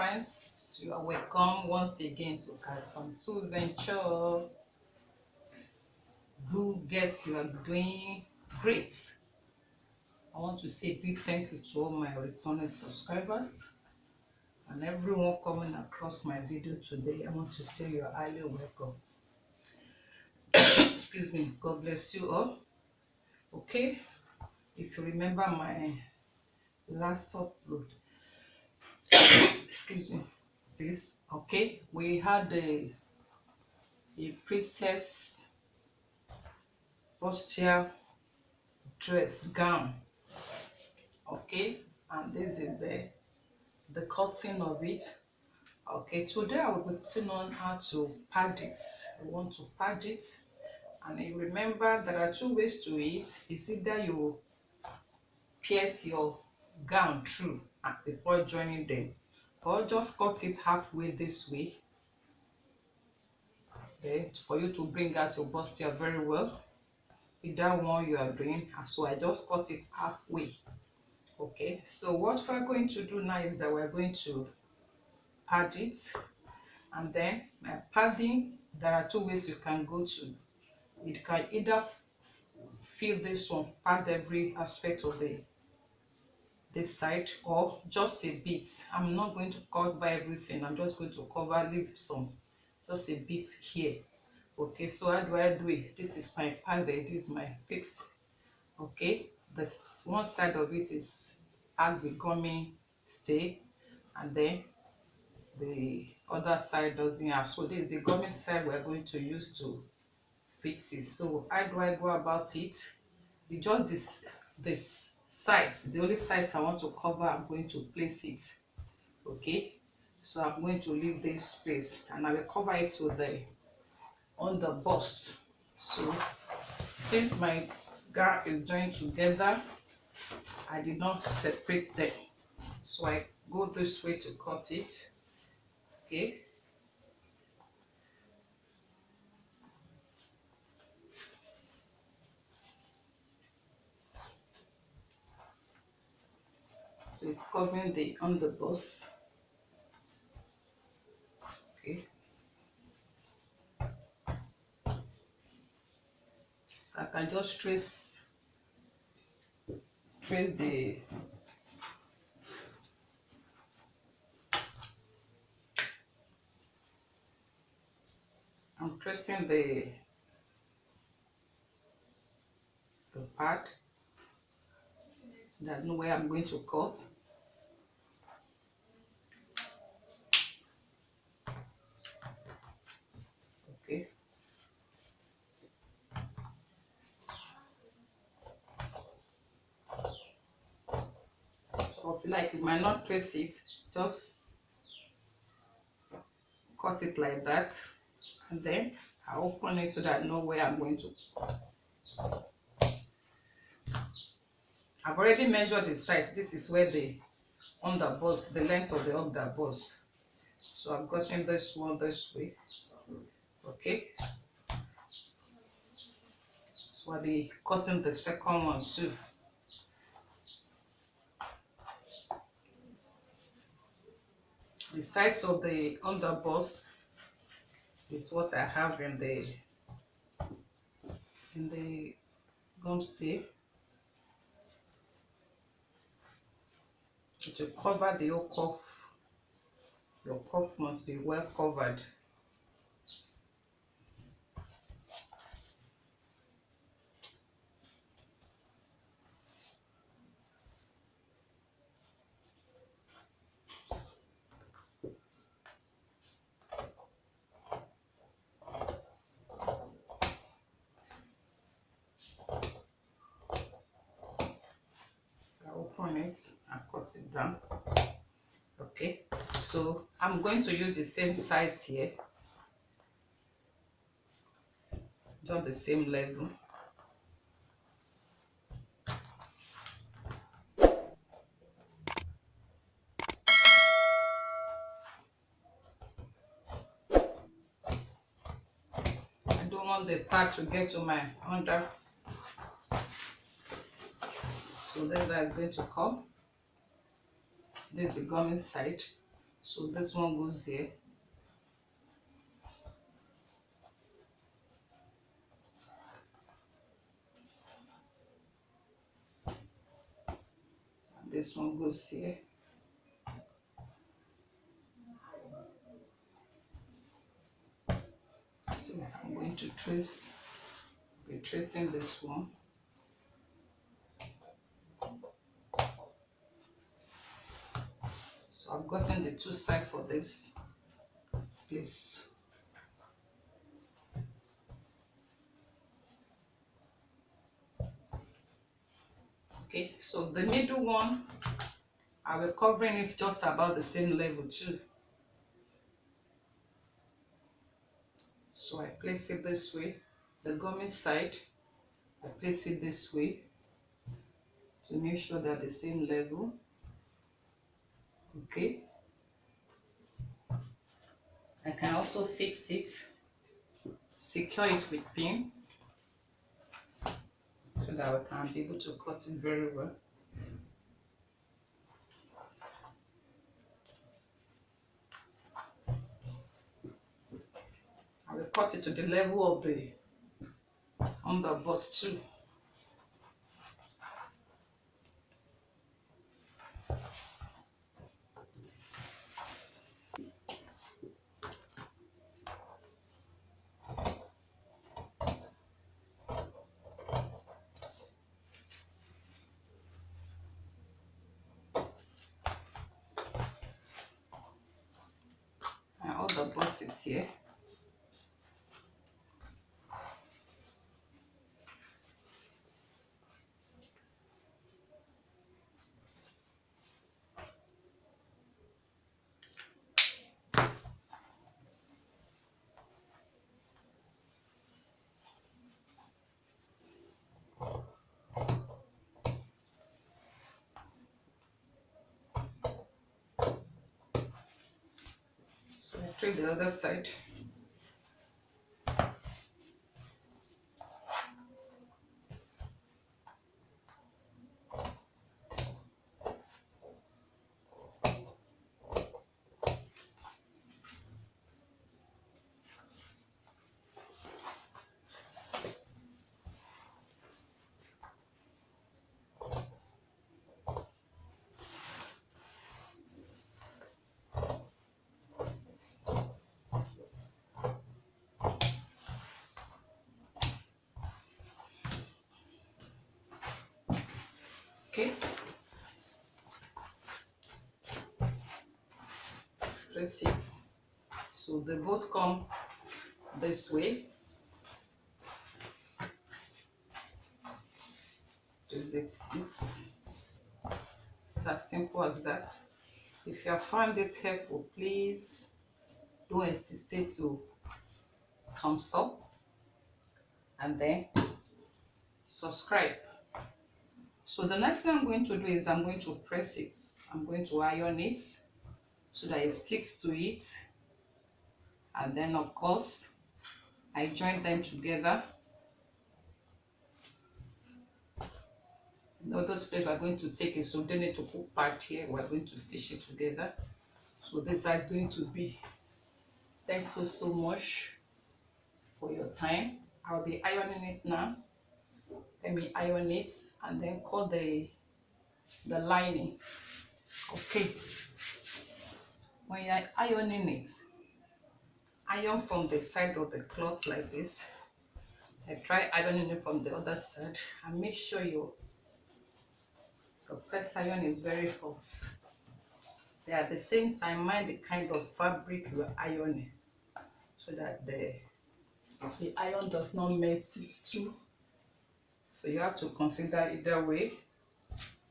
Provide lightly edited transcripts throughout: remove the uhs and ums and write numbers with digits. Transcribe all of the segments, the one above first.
friends, you are welcome once again to Custom 2 Venture. Who guess you are doing great. I want to say a big thank you to all my returning subscribers and everyone coming across my video today. I want to say you are highly welcome. Excuse me. God bless you all. Okay, if you remember my last upload, excuse me, please. Okay, we had a princess bustier dress gown. Okay, and this is the cutting of it. Okay, today I will be putting on how to pad it. I want to pad it, and you remember there are two ways to it. It's either you pierce your gown through before joining them, or just cut it halfway this way, okay, for you to bring out your bustier very well. Either one you are doing, so I just cut it halfway. Okay, so what we're going to do now is that we're going to pad it, and then my padding, there are two ways you can go to. You can either fill this one, pad every aspect of this side, or just a bit. I'm not going to cover everything, I'm just going to leave some, just a bit here. Okay, so how do I do it? This is my padded, this is my fix. Okay, this one side of it has the gummy stay, and then the other side doesn't have. So this is the gummy side we're going to use to fix it. So how do I go about it? It's just this size, the only size I want to cover, I'm going to place it. Okay, so I'm going to leave this space, and I will cover it to on the bust. So since my gown is joined together, I did not separate them, so I go this way to cut it. Okay, so it's covering the underbust. Okay, so I can just trace the I'm tracing the part that know where I'm going to cut. Okay, so if you like, you might not trace it, just cut it like that, and then I open it so that I know where I'm going to. I've already measured the size. This is where the underbust, the length of the underbust. So I've gotten this one this way. Okay, so I'll be cutting the second one too. The size of the underbust is what I have in the gum stay. To cover the whole cuff, your cuff must be well covered. Open it and cut it down. Okay, so I'm going to use the same size here, just the same level. I don't want the part to get to my under, so this is going to come. This is the gummy side. So this one goes here. And this one goes here. So I'm going to be tracing this one. So I've gotten the two sides for this place. Okay, so the middle one, I will covering it just about the same level too. So I place it this way. The gummy side, I place it this way to make sure they're the same level. Okay. I can also fix it, secure it with pin, so that I can be able to cut it very well. I will cut it to the level of the underbust too. And all the bust is here. So I trim the other side. Okay. Press it. So they both come this way. It's as simple as that. If you have found it helpful, please don't hesitate to thumbs up and then subscribe. So the next thing I'm going to do is I'm going to press it. I'm going to iron it so that it sticks to it, and then of course I join them together. In other place we're going to take it, so they need to put part here. We're going to stitch it together. So this side is going to be. Thanks so much for your time. I'll be ironing it now. Let me iron it and then cut the lining. Okay. When you're ironing it, iron from the side of the cloth like this. I try ironing it from the other side, and make sure your press iron is very hot. But at the same time, mind the kind of fabric you're ironing, so that the iron does not melt it too. So you have to consider either way.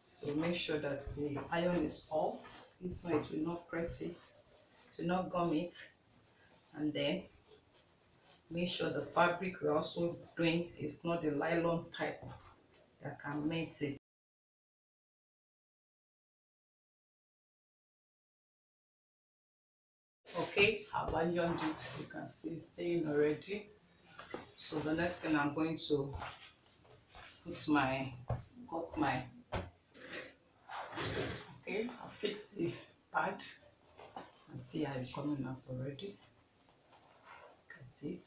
So make sure that the iron is hot. If not, it will not press it, it will not gum it. And then make sure the fabric we're also doing is not the nylon type that can melt it. Okay, I've ironed it. You can see it's staying already. So the next thing I'm going to cut my okay, I fixed the pad. see how it's coming out already. Look at it.